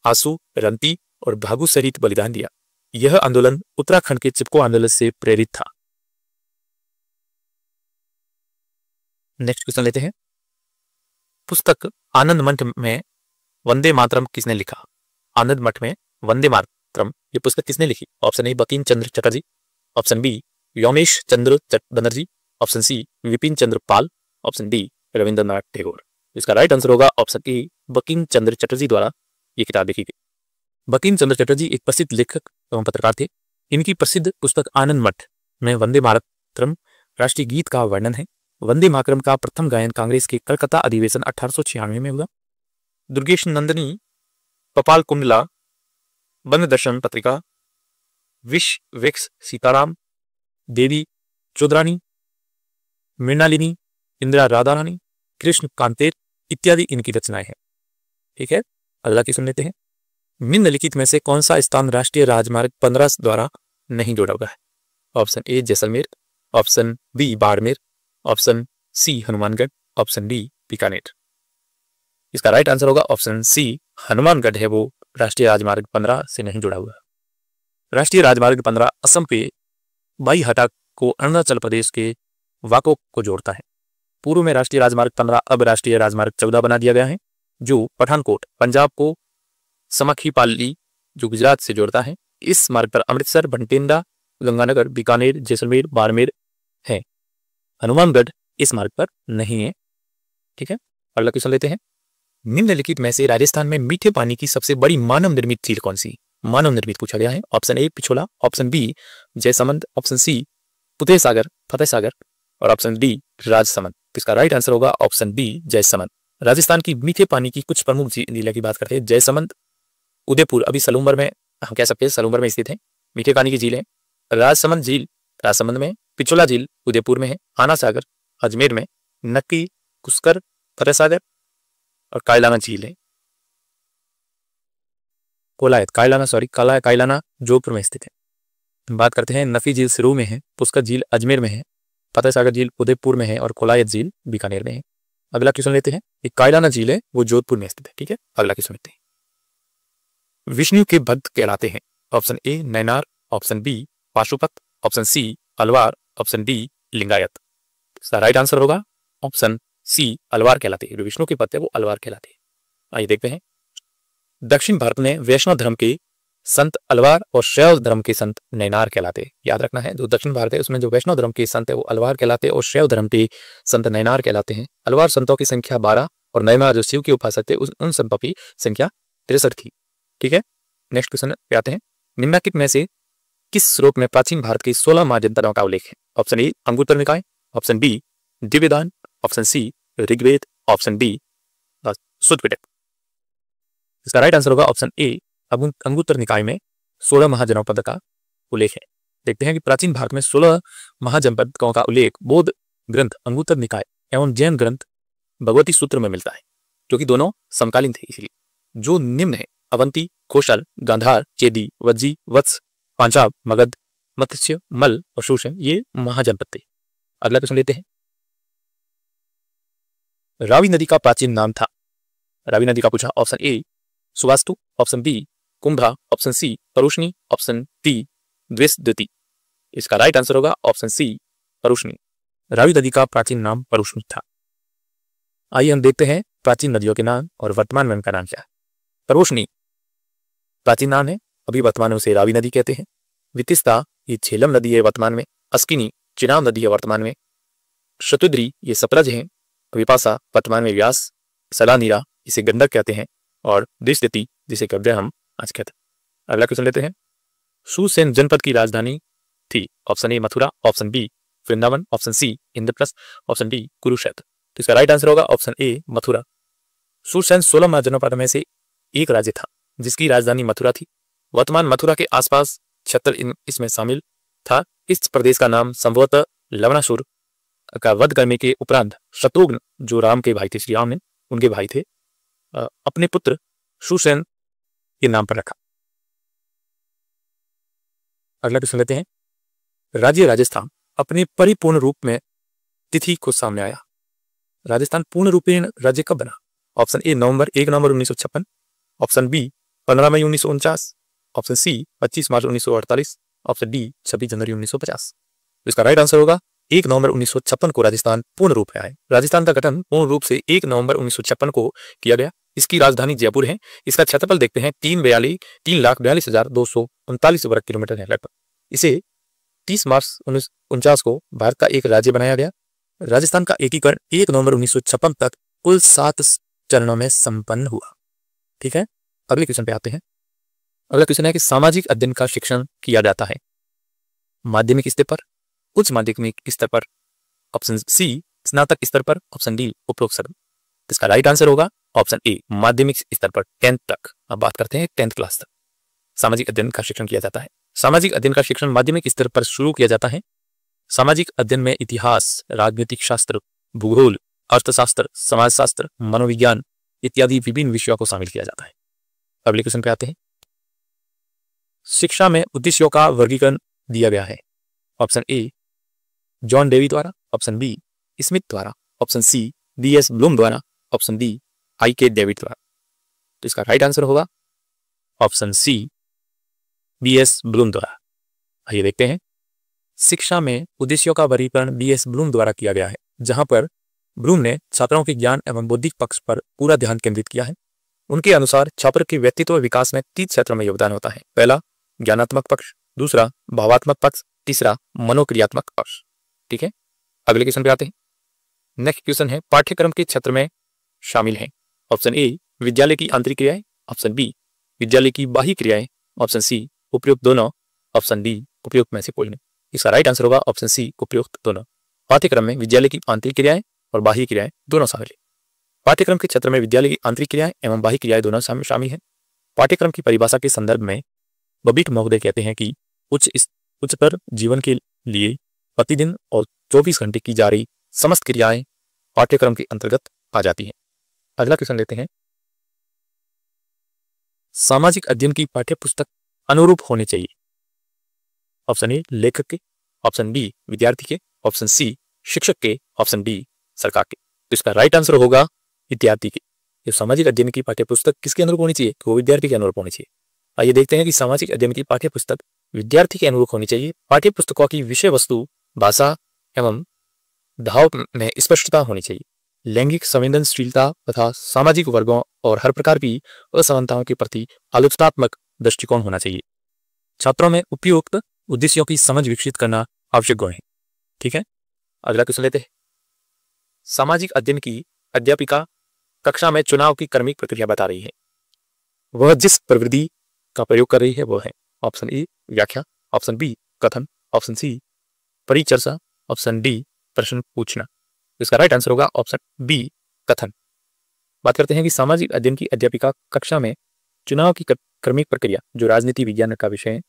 आंसू, रंती और भागु सहित बलिदान दिया। यह आंदोलन उत्तराखंड के चिपको आंदोलन से प्रेरित था। नेक्स्ट क्वेश्चन लेते हैं। पुस्तक आनंद मठ में वंदे मातरम किसने लिखा? आनंद मठ में वंदे मातरम ये पुस्तक किसने लिखी? Option A Bankim Chandra Chatterjee, option B Vyomesh Chandra Banerjee, option C Bipin Chandra Pal, option D Rabindranath Tagore. इसका राइट आंसर होगा ऑप्शन ए बंकिम चंद्र चटर्जी द्वारा ये किताब लिखी गई। बंकिम चंद्र चटर्जी एक प्रसिद्ध लेखक एवं पत्रकार थे। इनकी प्रसिद्ध पुस्तक आनंद मठ में वंदे मातरम राष्ट्रीय गीत का वर्णन है। वंदे मातरम का प्रथम गायन कांग्रेस के कलकत्ता अधिवेशन 1896 में हुआ। दुर्गेश नंदिनी, पपाल कुंडला, बंद दर्शन पत्रिका, विश्व सीताराम, देवी चौधरानी, मृणालिनी, इंदिरा राधारानी, कृष्ण कांतेर इत्यादि इनकी रचनाएं हैं। ठीक है, अगला क्वेश्चन लेते हैं। निम्नलिखित में से कौन सा स्थान राष्ट्रीय राजमार्ग 15 द्वारा नहीं जोड़ा हुआ है? Option A Jaisalmer, option B Barmer, option C Hanumangarh, option D Bikaner. इसका राइट आंसर होगा ऑप्शन सी हनुमानगढ़ है वो राष्ट्रीय राजमार्ग 15 से नहीं जुड़ा हुआ। राष्ट्रीय राजमार्ग 15 असम के बाईहटा को अरुणाचल प्रदेश के वाको को जोड़ता है। पूर्व में राष्ट्रीय राजमार्ग 15 अब राष्ट्रीय राजमार्ग 14 बना दिया गया है, जो पठानकोट पंजाब को समाखीपाली जो गुजरात से जोड़ता है। इस मार्ग पर अमृतसर, बंटेंडा, गंगानगर, बीकानेर, जैसलमेर, बाड़मेर है। हनुमानगढ़ इस मार्ग पर नहीं है। ठीक है, अगला क्वेश्चन लेते हैं। निम्नलिखित में से राजस्थान में मीठे पानी की सबसे बड़ी मानव निर्मित झील कौन सी? मानव निर्मित पूछा गया है। Option A Pichhola, option B Jaisamand, option C Fateh Sagar और ऑप्शन डी राजसमंद। इसका राइट आंसर होगा ऑप्शन बी जयसमंद। राजस्थान की मीठे पानी की कुछ प्रमुख झीलों की बात करते हैं। जयसमंद उदयपुर अभी सलूम्बर में, हम कह सकते हैं सलूम्बर में स्थित है, मीठे पानी की झील है। राजसमंद झील राजसमंद में, पिछोला झील उदयपुर में है, आना सागर अजमेर में, नक्की, कुस्कर, फतेह सागर और कायलाना झील है। कायलाना जोधपुर में स्थित है। बात करते हैं नफी झील सिरू में है, पुष्कर झील अजमेर में है, फतेह सागर झील उदयपुर में है और कोलायत झील बीकानेर में है। अगला क्वेश्चन लेते हैं। एक कायलाना झील है वो जोधपुर में स्थित है। ठीक है, अगला क्वेश्चन लेते हैं। विष्णु के भक्त कहलाते हैं। Option A Nayanar, option B Pashupat, option C Alvar, option D Lingayat. इसका राइट आंसर होगा ऑप्शन सी अलवार कहलाते हैं। जो विष्णु के भक्त है वो अलवार कहलाते हैं। आइए देखते हैं। दक्षिण भारत में वैष्णव धर्म के संत अलवार और शैव धर्म के संत नैनार कहलाते हैं। याद रखना है, जो दक्षिण भारत है उसमें जो वैष्णव धर्म के संत है वो अलवार कहलाते हैं और शैव धर्म के संत नैनार कहलाते हैं। अलवार संतों की संख्या 12 और नैनार जो शिव के उपासक थे उन संतों की संख्या 63 थी। ठीक है, नेक्स्ट क्वेश्चन पे आते हैं। निम्नलिखित में से किस श्लोक में प्राचीन भारत की 16 महाजनताओं का उल्लेख है? Option A Anguttara Nikaya, option B Divyadan, option C Rigveda, option D Shuddha Pitaka. इसका राइट आंसर होगा ऑप्शन ए अंगुत्तर निकाय में 16 महाजनपद का उल्लेख है। देखते हैं कि प्राचीन भारत में 16 महाजनपदों का उल्लेख बौद्ध ग्रंथ अंगुत्तर निकाय एवं जैन ग्रंथ भगवती सूत्र में मिलता है, जो कि दोनों समकालीन थे। इसलिए जो निम्न है अवंती, कौशल, गांधार, चेदी, वज्जी, वत्स, पांचाब, मगध, मत्स्य, मल और शूशन ये महाजनपद थे। अगला क्वेश्चन लेते हैं। रावी नदी का प्राचीन नाम था। रावी नदी का पूछा। Option A Suvastu, option B Kumbha, option C Parushni, option D Drishadvati. इसका राइट आंसर होगा ऑप्शन सी परुष्णी। रावी नदी का प्राचीन नाम परुष्णी था। आइए हम देखते हैं प्राचीन नदियों के नाम और वर्तमान में उनका नाम क्या है। परुष्णी प्राचीन नाम है, अभी वर्तमान में उसे रावी नदी कहते हैं। वितिस्ता ये झेलम नदी है वर्तमान में। अस्किनी चिनाब नदी है वर्तमान में। शतुद्री ये सतलज है। विपाशा वर्तमान में व्यास। सलानीरा इसे गंडक कहते हैं। और द्वेषद्युति जिसे कब्जा हम आज कहते हैं। अगला क्वेश्चन लेते हैं। सुसेन जनपद की राजधानी थी। Option A Mathura, option B Vrindavan, option C Indraprastha, option D Kurukshetra. तो इसका राइट आंसर होगा ऑप्शन ए मथुरा। सुसेन 16 जनपद में से एक राज्य था जिसकी राजधानी मथुरा थी। वर्तमान मथुरा के आसपास क्षेत्र इसमें शामिल था। इस प्रदेश का नाम संभवतः लवणासुर का वध करने के उपरांत शत्रुघ्न जो राम के भाई थे, श्री राम ने उनके भाई थे, अपने पुत्र सुसेन के नाम पर रखा। अगला क्वेश्चन लेते हैं। राज्य राजस्थान अपने परिपूर्ण रूप में तिथि को सामने आया। राजस्थान पूर्ण रूपेण राज्य कब बना? ऑप्शन ए नवंबर 1 नवंबर 1956, ऑप्शन बी 15 मई 1949, ऑप्शन सी 25 मार्च 1948, ऑप्शन डी 26 जनवरी 1950। इसका राइट आंसर होगा 1 नवंबर 1956 को राजस्थान पूर्ण रूप में आए। राजस्थान का गठन पूर्ण रूप से 1 नवंबर 1956 को किया गया। इसकी राजधानी जयपुर है। इसका क्षेत्रफल देखते हैं 3,42,239 वर्ग किलोमीटर है लगभग। इसे 30 मार्च 1949 को भारत का एक राज्य बनाया गया। राजस्थान का एकीकरण 1 नवंबर 1956 तक कुल 7 चरणों में संपन्न हुआ। ठीक है, अगले क्वेश्चन पे आते हैं। अगला क्वेश्चन है कि सामाजिक अध्ययन का शिक्षण किया जाता है माध्यमिक स्तर पर, उच्च माध्यमिक स्तर पर, ऑप्शन सी स्नातक स्तर पर, ऑप्शन डी उपरोक्त सभी। इसका राइट आंसर होगा ऑप्शन ए माध्यमिक स्तर पर 10th तक। अब बात करते हैं 10th क्लास तक सामाजिक अध्ययन का शिक्षण किया जाता है। सामाजिक अध्ययन का शिक्षण माध्यमिक स्तर पर शुरू किया जाता है। सामाजिक अध्ययन में इतिहास, राजनीतिक शास्त्र, भूगोल, अर्थशास्त्र, समाजशास्त्र, मनोविज्ञान इत्यादि विभिन्न विषयों को शामिल किया जाता है। अगले क्वेश्चन पे आते हैं। शिक्षा में उद्देश्यों का वर्गीकरण दिया गया है। ऑप्शन ए जॉन डेवी द्वारा, ऑप्शन बी स्मिथ द्वारा, ऑप्शन सी DS ब्लूम द्वारा, ऑप्शन डी IK डेविड द्वारा। तो इसका राइट आंसर होगा ऑप्शन सी BS ब्लूम द्वारा। आइए देखते हैं। शिक्षा में उद्देश्यों का वर्गीकरण BS ब्लूम द्वारा किया गया है, जहां पर ब्लूम ने छात्रों के ज्ञान एवं बौद्धिक पक्ष पर पूरा ध्यान केंद्रित किया है। उनके अनुसार छात्र के व्यक्तित्व विकास में 3 क्षेत्रों में योगदान होता है। पहला ज्ञानात्मक पक्ष, दूसरा भावात्मक पक्ष, तीसरा मनोक्रियात्मक पक्ष। ठीक है, अगले क्वेश्चन पे आते हैं। नेक्स्ट क्वेश्चन है पाठ्यक्रम के क्षेत्र में शामिल है। ऑप्शन ए विद्यालय की आंतरिक क्रियाएं, ऑप्शन बी विद्यालय की बाह्य क्रियाएं, ऑप्शन सी उपयुक्त दोनों, ऑप्शन डी उपयुक्त में से कोई नहीं। इसका राइट आंसर होगा ऑप्शन सी उपयुक्त दोनों। पाठ्यक्रम में विद्यालय की आंतरिक क्रियाएं और बाह्य क्रियाएं दोनों शामिल है। पाठ्यक्रम के क्षेत्र में विद्यालय की आंतरिक क्रियाएं एवं बाह्य क्रियाएं दोनों शामिल है। पाठ्यक्रम की परिभाषा के संदर्भ में बबीट महोदय कहते हैं कि उच्चतर जीवन के लिए प्रतिदिन और 24 घंटे की जा रही समस्त क्रियाएं पाठ्यक्रम के अंतर्गत आ जाती हैं। अगला क्वेश्चन लेते हैं। सामाजिक अध्ययन की पाठ्यपुस्तक अनुरूप होनी चाहिए। ऑप्शन ए लेखक के, ऑप्शन बी विद्यार्थी के, ऑप्शन सी शिक्षक के, ऑप्शन डी सरकार के। तो इसका राइट आंसर होगा विद्यार्थी के। ये सामाजिक अध्ययन की पाठ्यपुस्तक किसके अनुरूप होनी चाहिए? वो विद्यार्थी के अनुरूप होनी चाहिए। आइए देखते हैं कि सामाजिक अध्ययन की पाठ्यपुस्तक विद्यार्थी के अनुरूप होनी चाहिए। पाठ्यपुस्तकों की विषय वस्तु, भाषा एवं भाव में स्पष्टता होनी चाहिए। लैंगिक संवेदनशीलता तथा सामाजिक वर्गों और हर प्रकार की असमानताओं के प्रति आलोचनात्मक दृष्टिकोण होना चाहिए। छात्रों में उपयुक्त उद्देश्यों की समझ विकसित करना आवश्यक गुण है। ठीक है, अगला क्वेश्चन लेते हैं। सामाजिक अध्ययन की अध्यापिका कक्षा में चुनाव की क्रमिक प्रक्रिया बता रही है। वह जिस प्रविधि का प्रयोग कर रही है वो है ऑप्शन ए व्याख्या, ऑप्शन बी कथन, ऑप्शन सी परिचर्चा, ऑप्शन डी प्रश्न पूछना। इसका राइट आंसर होगा ऑप्शन बी कथन। बात करते हैं कि सामाजिक अध्ययन की अध्यापिका कक्षा में चुनाव की क्रमिक प्रक्रिया जो राजनीति विज्ञान का विषय है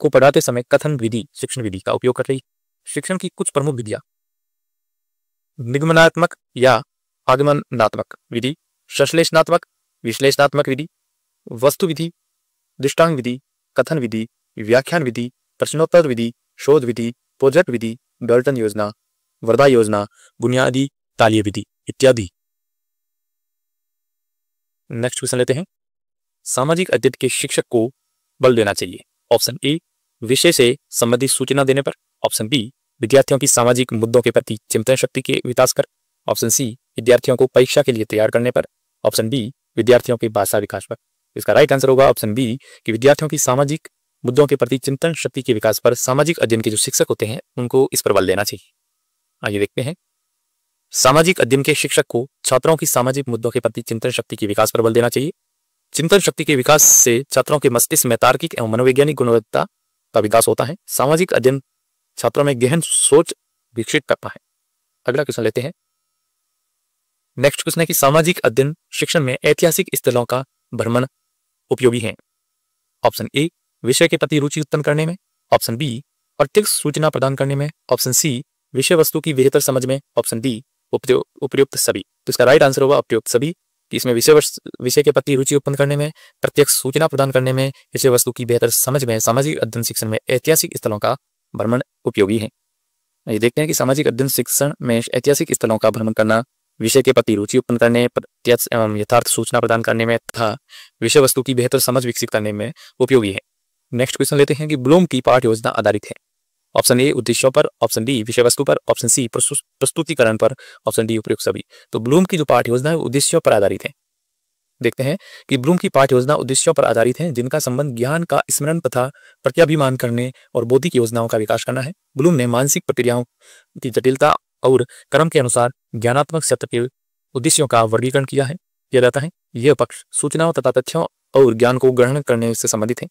को पढ़ाते समय कथन विधि शिक्षण विधि का उपयोग कर रही है। शिक्षण की कुछ प्रमुख विधियां निगमनात्मक या आगमनात्मक विधि, संश्लेषणात्मक, विश्लेषणात्मक विधि, वस्तु विधि, दृष्टांत विधि, कथन विधि, व्याख्यान विधि, प्रश्नोत्तर विधि, शोध विधि, प्रोजेक्ट विधि, डल्टन योजना, वर्धा योजना, बुनियादी तालीय विधि इत्यादि। नेक्स्ट क्वेश्चन लेते हैं। सामाजिक अध्ययन के शिक्षक को बल देना चाहिए। ऑप्शन ए, विषय से संबंधित सूचना देने पर। ऑप्शन बी, विद्यार्थियों की सामाजिक मुद्दों के प्रति चिंतन शक्ति के विकास कर। ऑप्शन सी, विद्यार्थियों को परीक्षा के लिए तैयार करने पर। ऑप्शन डी, विद्यार्थियों के भाषा विकास पर। इसका राइट आंसर होगा ऑप्शन बी कि विद्यार्थियों की सामाजिक मुद्दों के प्रति चिंतन शक्ति के विकास पर सामाजिक अध्ययन के जो शिक्षक होते हैं उनको इस पर बल देना चाहिए। आइए देखते हैं। सामाजिक अध्ययन के शिक्षक को छात्रों की सामाजिक मुद्दों के प्रति चिंतन शक्ति के विकास पर बल देना चाहिए। चिंतन शक्ति के विकास से छात्रों के मस्तिष्क में तार्किक एवं मनोवैज्ञानिक गुणवत्ता का विकास होता है। सामाजिक अध्ययन छात्रों में गहन सोच विकसित करता है। अगला क्वेश्चन लेते हैं। नेक्स्ट क्वेश्चन है कि सामाजिक अध्ययन शिक्षण में ऐतिहासिक स्थलों का भ्रमण उपयोगी है। ऑप्शन ए, विषय के प्रति रुचि उत्पन्न करने में। ऑप्शन बी, प्रत्यक्ष सूचना प्रदान करने में। ऑप्शन सी, विषय वस्तु की बेहतर समझ में। ऑप्शन डी, उपयुक्त सभी। तो इसका राइट आंसर होगा उपयुक्त सभी, कि इसमें विषय के प्रति रुचि उत्पन्न करने में, प्रत्यक्ष सूचना प्रदान करने में, विषय वस्तु की बेहतर समझ में सामाजिक अध्ययन शिक्षण में ऐतिहासिक स्थलों का भ्रमण उपयोगी है। ये देखते हैं कि सामाजिक अध्ययन शिक्षण में ऐतिहासिक स्थलों का भ्रमण करना विषय के प्रति रुचि उत्पन्न करने, प्रत्यक्ष एवं यथार्थ सूचना प्रदान करने में तथा विषय वस्तु की बेहतर समझ विकसित करने में उपयोगी है। नेक्स्ट क्वेश्चन लेते हैं कि ब्लूम की पाठ योजना आधारित है। ऑप्शन ए, उद्देश्यों पर। ऑप्शन डी, विषय वस्तु पर। ऑप्शन सी, प्रस्तुतिकरण पर। ऑप्शन डी, उपयुक्त सभी। तो ब्लूम की जो पाठ योजना है उद्देश्यों पर आधारित है। देखते हैं कि ब्लूम की पाठ योजना उद्देश्यों पर आधारित है जिनका संबंध ज्ञान का स्मरण तथा प्रत्याभिमान करने और बौद्धिक योजनाओं का विकास करना है। ब्लूम ने मानसिक प्रक्रियाओं की जटिलता और क्रम के अनुसार ज्ञानात्मक सत्र के उद्देश्यों का वर्गीकरण किया जाता है। यह पक्ष सूचनाओं तथा तथ्यों और ज्ञान को ग्रहण करने से संबंधित है।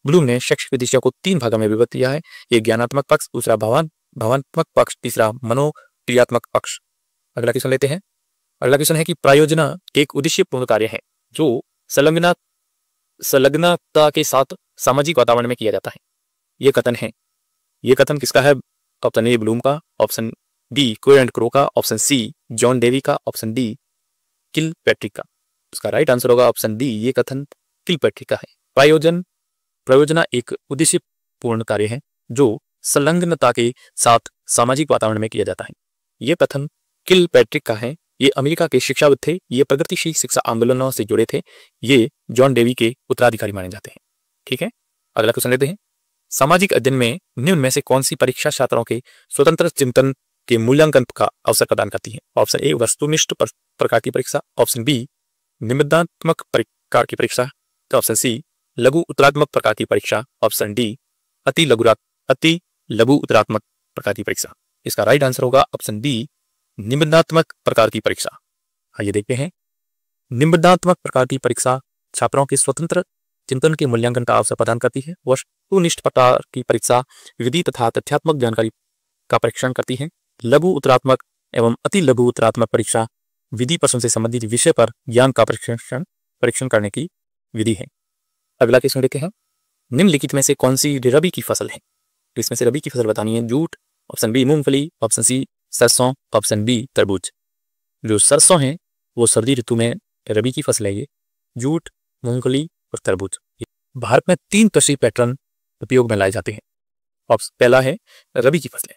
ब्लूम ने शैक्षिक उद्देश्यों को 3 भागों में विभक्त किया है। एक ज्ञानात्मक पक्ष, दूसरा भावात्मक पक्ष, तीसरा मनोक्रियात्मक पक्ष। अगला क्वेश्चन लेते हैं। अगला क्वेश्चन है कि प्रायोजना एक उद्देश्यपूर्ण कार्य है जो संलग्नता के साथ सामाजिक वातावरण में किया जाता है। यह कथन किसका है? ऑप्शन ए, ब्लूम का। ऑप्शन बी, क्वे एंड क्रो का। ऑप्शन सी, जॉन डेवी का। ऑप्शन डी, किलपैट्रिक का। उसका राइट आंसर होगा ऑप्शन डी, ये कथन किलपैट्रिक का है। प्रयोजना एक उद्देश्यपूर्ण कार्य है जो संलग्नता के साथ सामाजिक वातावरण में किया जाता है। यह कथन किलपैट्रिक का है। ये अमेरिका के शिक्षाविद थे। ये प्रगतिशील शिक्षा आंदोलनों से जुड़े थे। ये जॉन डेवी के उत्तराधिकारी माने जाते हैं। ठीक है, अगला क्वेश्चन लेते हैं। सामाजिक अध्ययन में निम्न में से कौन सी परीक्षा छात्रों के स्वतंत्र चिंतन के मूल्यांकन का अवसर प्रदान करती है? ऑप्शन ए, वस्तुनिष्ठ प्रकार की परीक्षा। ऑप्शन बी, निबंधात्मक प्रकार की परीक्षा। ऑप्शन सी, लघु उत्तरात्मक प्रकार की परीक्षा। ऑप्शन डी, अति लघु उत्तरात्मक प्रकार की परीक्षा। इसका राइट आंसर होगा ऑप्शन बी, निबंधात्मक प्रकार की परीक्षा। आइए देखते हैं। निबंधात्मक प्रकार की परीक्षा छात्रों के स्वतंत्र चिंतन के मूल्यांकन का अवसर प्रदान करती है। वस्तुनिष्ठ प्रकार की परीक्षा विधि तथा तथ्यात्मक जानकारी का परीक्षण करती है। लघु उत्तरात्मक एवं अति लघु उत्तरात्मक परीक्षा विधि प्रश्न से संबंधित विषय पर ज्ञान का परीक्षण करने की विधि है। अगला क्वेश्चन देखते हैं। निम्नलिखित में से कौन सी रबी की फसल है? तो इसमें से रबी की फसल बतानी है। जूट। ऑप्शन बी, मूंगफली। ऑप्शन सी, सरसों। ऑप्शन बी, तरबूज। जो सरसों है वो सर्दी ऋतु में रबी की फसल है। ये जूट, मूंगफली और तरबूज। भारत में 3 कृषि पैटर्न उपयोग में लाए जाते हैं। ऑप्शन पहला है रबी की फसलें।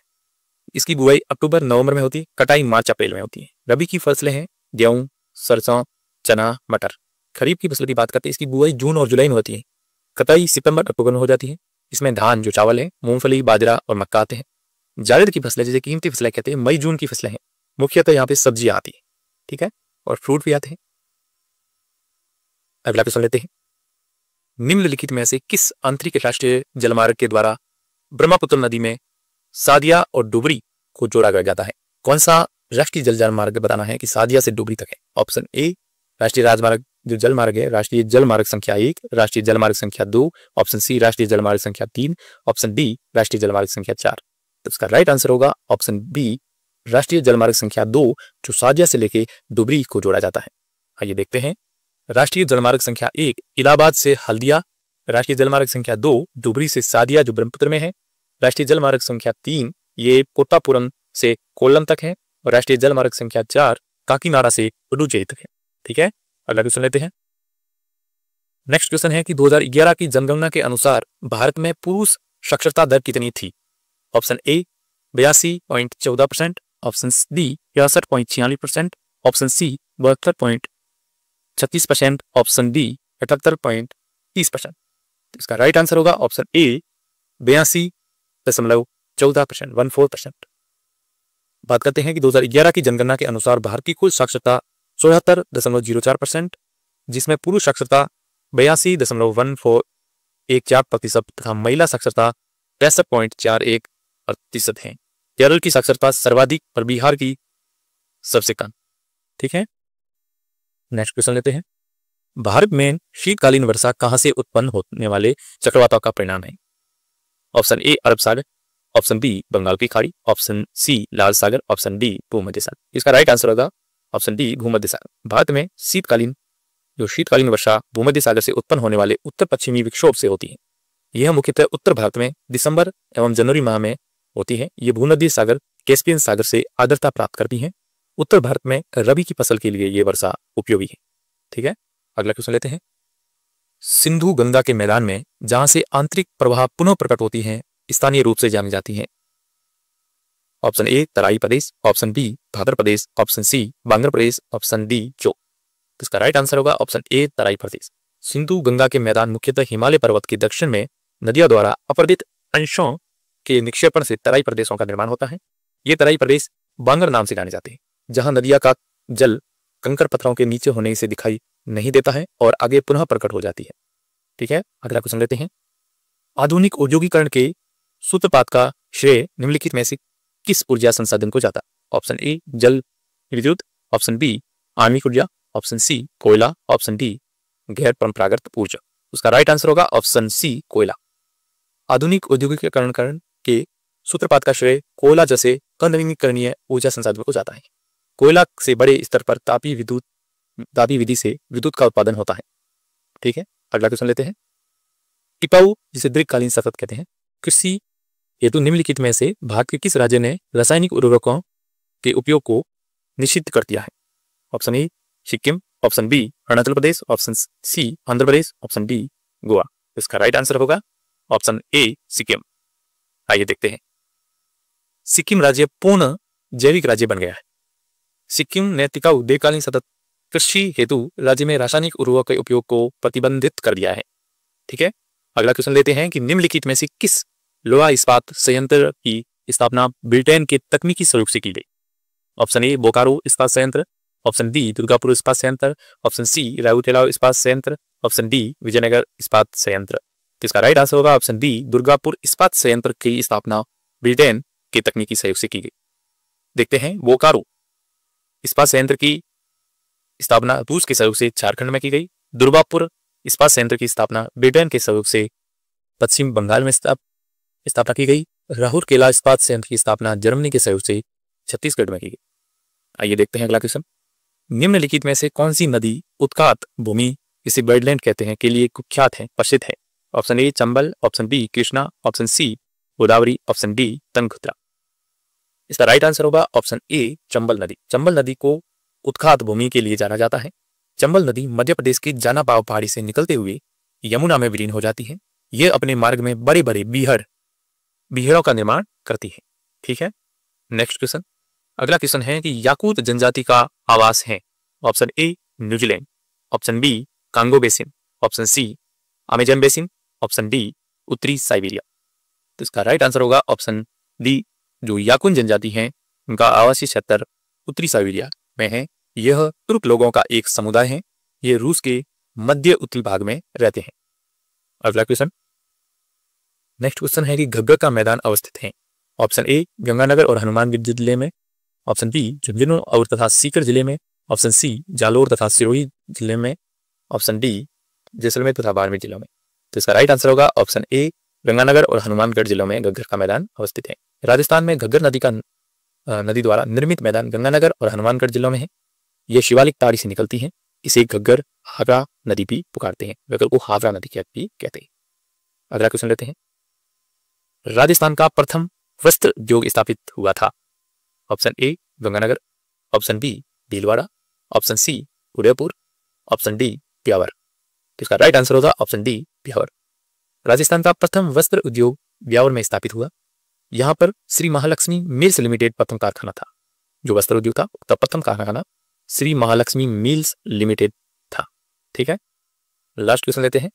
इसकी बुआई अक्टूबर नवंबर में होती है, कटाई मार्च अप्रैल में होती है। रबी की फसलें हैं गेहूं, सरसों, चना, मटर। खरीफ की फसल की बात करते हैं, इसकी बुआई जून और जुलाई में होती है, कटाई सितंबर अक्टूबर में हो जाती है। इसमें धान जो चावल है, मूंगफली, बाजरा और मक्का आते हैं। जायद की फसलें जिसे कीमती फसलें कहते हैं, मई जून की फसलें हैं। मुख्यतः यहाँ पे सब्जियां आती है, ठीक है, और फ्रूट भी आते हैं। अगला क्वेश्चन लेते हैं। निम्नलिखित में से किस आंतरिक राष्ट्रीय जलमार्ग के द्वारा ब्रह्मपुत्र नदी में सादिया और डुबरी को जोड़ा जाता है? कौन सा राष्ट्रीय जलमार्ग बताना है कि सादिया से डुबरी तक है? ऑप्शन ए, राष्ट्रीय राजमार्ग जो जलमार्ग है, राष्ट्रीय जलमार्ग संख्या 1, राष्ट्रीय जलमार्ग संख्या 2। ऑप्शन सी, राष्ट्रीय जलमार्ग संख्या 3। ऑप्शन डी, राष्ट्रीय जलमार्ग संख्या 4। तो इसका राइट आंसर होगा ऑप्शन बी, राष्ट्रीय जलमार्ग संख्या 2, जो सादिया से लेके डुबरी को जोड़ा जाता है। आइए देखते हैं। राष्ट्रीय जलमार्ग संख्या 1 इलाहाबाद से हल्दिया। राष्ट्रीय जलमार्ग संख्या 2 डुबरी से सादिया जो ब्रह्मपुत्र में है। राष्ट्रीय जलमार्ग संख्या 3 ये कोट्टापुरम से कोल्लम तक है। और राष्ट्रीय जल मार्ग संख्या 4 काकीनाडा से उज्जैन तक है। ठीक है, अगला क्वेश्चन लेते हैं। नेक्स्ट क्वेश्चन है कि 2011 की जनगणना के अनुसार भारत में पुरुष साक्षरता दर कितनी थी? Option A 82.14%, option D 63.46%, option C 72.36%, option D 78.30%। इसका राइट आंसर होगा ऑप्शन ए 82.14%, 14%। बात करते हैं कि 2011 की जनगणना के अनुसार भारत की कुल साक्षरता 74.04%, जिसमें पुरुष साक्षरता 82.1414% तथा महिला साक्षरता 63.41% है। केरल की साक्षरता सर्वाधिक और बिहार की सबसे कम। ठीक है, नेक्स्ट क्वेश्चन लेते हैं। भारत में शीतकालीन वर्षा कहां से उत्पन्न होने वाले चक्रवातों का परिणाम है? ऑप्शन ए अरब सागर, ऑप्शन बी बंगाल की खाड़ी, ऑप्शन सी लाल सागर, ऑप्शन डी भूमध्य सागर। इसका राइट आंसर होगा ऑप्शन डी भूमध्य सागर। भारत में शीतकालीन वर्षा भूमध्य सागर से उत्पन्न होने वाले उत्तर पश्चिमी विक्षोभ से होती है। यह मुख्यतः उत्तर भारत में दिसंबर एवं जनवरी माह में होती है। ये भूमध्य सागर कैस्पियन सागर से आर्द्रता प्राप्त करती है। उत्तर भारत में रबी की फसल के लिए यह वर्षा उपयोगी है। ठीक है, अगला क्वेश्चन लेते हैं। सिंधु गंगा के मैदान में जहां से आंतरिक प्रवाह पुनः प्रकट होती है, स्थानीय रूप से जानी जाती है। ऑप्शन ए तराई प्रदेश, ऑप्शन बी भादर प्रदेश, ऑप्शन सी बांग्ला प्रदेश, ऑप्शन डी जो। इसका राइट आंसर होगा ऑप्शन ए तराई प्रदेश। सिंधु गंगा के मैदान मुख्यतः हिमालय पर्वत के दक्षिण में नदियों द्वारा अपरदित अंशों के निक्षेपण से तराई प्रदेशों का निर्माण होता है। ये तराई प्रदेश बांगर नाम से जाने जाते हैं, जहां नदियों का जल कंकर पत्थरों के नीचे होने से दिखाई नहीं देता है और आगे पुनः प्रकट हो जाती है। ठीक है, अगला क्वेश्चन लेते हैं। आधुनिक औद्योगिकरण के सूत्रपात का श्रेय निम्नलिखित में से किस ऊर्जा संसाधन को जाता? ऑप्शन ए जल विद्युत, ऑप्शन बी आणविक ऊर्जा, ऑप्शन सी कोयला, ऑप्शन डी गैर परंपरागत ऊर्जा। उसका राइट आंसर होगा ऑप्शन सी कोयला। आधुनिक औद्योगिकरण के सूत्रपात का श्रेय कोयला जैसे अनवीनीकरणीय ऊर्जा संसाधन को जाता है। कोयला से बड़े स्तर पर तापीय विधि से विद्युत का उत्पादन होता है। ठीक है, अगला क्वेश्चन लेते हैं। टिकाऊ जिसे दीर्घकालीन सतत कहते हैं, कृषि हेतु निम्नलिखित में से भारत के किस राज्य ने रासायनिक उर्वरकों के उपयोग को निषिद्ध कर दिया है? Option A Sikkim, option B Arunachal Pradesh, option C Andhra Pradesh, option D Goa. इसका राइट आंसर होगा ऑप्शन ए सिक्किम। आइए देखते हैं। सिक्किम राज्य पूर्ण जैविक राज्य बन गया है। सिक्किम ने टिकाऊ दीर्घकालीन सतत कृषि हेतु राज्य में रासायनिक उर्वरक के उपयोग को प्रतिबंधित कर दिया है। ठीक है, अगला क्वेश्चन लेते हैं कि निम्नलिखित में से किस लोहा इस्पात संयंत्र की स्थापना ब्रिटेन के तकनीकी सहयोग से की गई? ऑप्शन ए बोकारो इस्पात संयंत्र, ऑप्शन डी दुर्गापुर इस्पात संयंत्र, ऑप्शन सी राउरकेला इस्पात संयंत्र, ऑप्शन डी विजयनगर इस्पात संयंत्र। तो इसका राइट आंसर होगा ऑप्शन डी दुर्गापुर इस्पात संयंत्र की स्थापना ब्रिटेन के तकनीकी सहयोग से की गई। देखते हैं, बोकारो इस्पात संयंत्र की स्थापना रूस के सहयोग से झारखंड में की गई। दुर्गापुर इस्पात संयंत्र की स्थापना ब्रिटेन के सहयोग से पश्चिम बंगाल में स्थापना की गई। राउरकेला इस्पात संयंत्र की स्थापना जर्मनी के सहयोग से छत्तीसगढ़ में की गई। आइए देखते हैं अगला क्वेश्चन। निम्नलिखित में से कौन सी नदी उत्कात भूमि, इसे वेटलैंड कहते हैं, के लिए कुख्यात है, प्रसिद्ध है? Option A Chambal, option B Krishna, option C Godavari, option D Tungabhadra. इसका राइट आंसर होगा ऑप्शन ए चंबल नदी। चंबल नदी को उत्खात भूमि के लिए जाना जाता है। चंबल नदी मध्य प्रदेश की जानापाव पहाड़ी से निकलते हुए यमुना में विलीन हो जाती है। यह अपने मार्ग में बड़े बड़े बीहड़ों का निर्माण करती है। ठीक है, नेक्स्ट क्वेश्चन। अगला क्वेश्चन है कि याकूत जनजाति का आवास है। Option A New Zealand, option B Congo basin, option C Amazon basin, option D उत्तरी साइबेरिया। तो इसका राइट आंसर होगा ऑप्शन डी। जो याकून जनजाति है उनका आवासीय क्षेत्र उत्तरी साइबेरिया में है। यह तुर्क लोगों का एक समुदाय है। ये रूस के मध्य उत्तरी भाग में रहते हैं। अगला क्वेश्चन, नेक्स्ट क्वेश्चन है कि घग्गर का मैदान अवस्थित है। ऑप्शन ए गंगानगर और हनुमानगढ़ जिले में, ऑप्शन बी झुंझुनू और तथा सीकर जिले में, ऑप्शन सी जालोर तथा सिरोही जिले में, ऑप्शन डी जैसलमेर तथा बाड़मेर जिलों में। तो इसका राइट आंसर होगा ऑप्शन ए गंगानगर और हनुमानगढ़ जिलों में घग्गर का मैदान अवस्थित है। राजस्थान में घग्गर नदी द्वारा निर्मित मैदान गंगानगर और हनुमानगढ़ जिलों में है। यह शिवालिक ताड़ी से निकलती है। इसे घग्गर हावड़ा नदी भी पुकारते हैं। घग्गर को हावड़ा नदी भी कहते हैं। अगला क्वेश्चन लेते हैं। राजस्थान का प्रथम वस्त्र उद्योग स्थापित हुआ था। Option A Ganganagar, option B Bhilwara, option C Udaipur, option D Beawar. तो इसका राइट आंसर होगा ऑप्शन डी ब्यावर। राजस्थान का प्रथम वस्त्र उद्योग ब्यावर में स्थापित हुआ। यहाँ पर श्री महालक्ष्मी मिल्स लिमिटेड प्रथम कारखाना था। जो वस्त्र उद्योग था उसका प्रथम कारखाना श्री महालक्ष्मी मिल्स लिमिटेड था। ठीक है, लास्ट क्वेश्चन लेते हैं।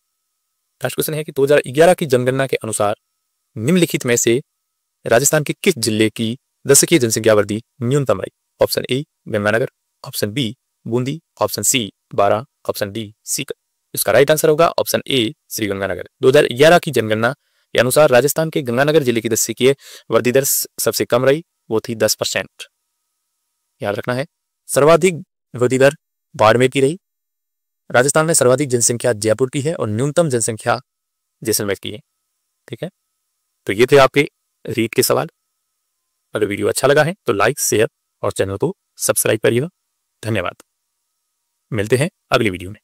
लास्ट क्वेश्चन है कि 2011 की जनगणना के अनुसार निम्नलिखित में से राजस्थान के किस जिले की दशकीय जनसंख्या वृद्धि न्यूनतम रही? Option A Ganganagar, option B Bundi, option C Baran, option D Sikar. इसका राइट आंसर होगा ऑप्शन ए श्री गंगानगर। 2011 की जनगणना के अनुसार राजस्थान के गंगानगर जिले की दशकीय वृद्धि दर सबसे कम रही, वो थी 10%। याद रखना है। सर्वाधिक वृद्धि दर बाड़मेर की रही। राजस्थान में सर्वाधिक जनसंख्या जयपुर की है और न्यूनतम जनसंख्या जैसलमेर की है। ठीक है, तो ये थे आपके रीट के सवाल। अगर वीडियो अच्छा लगा है तो लाइक, शेयर और चैनल को सब्सक्राइब करिएगा। धन्यवाद। मिलते हैं अगली वीडियो में।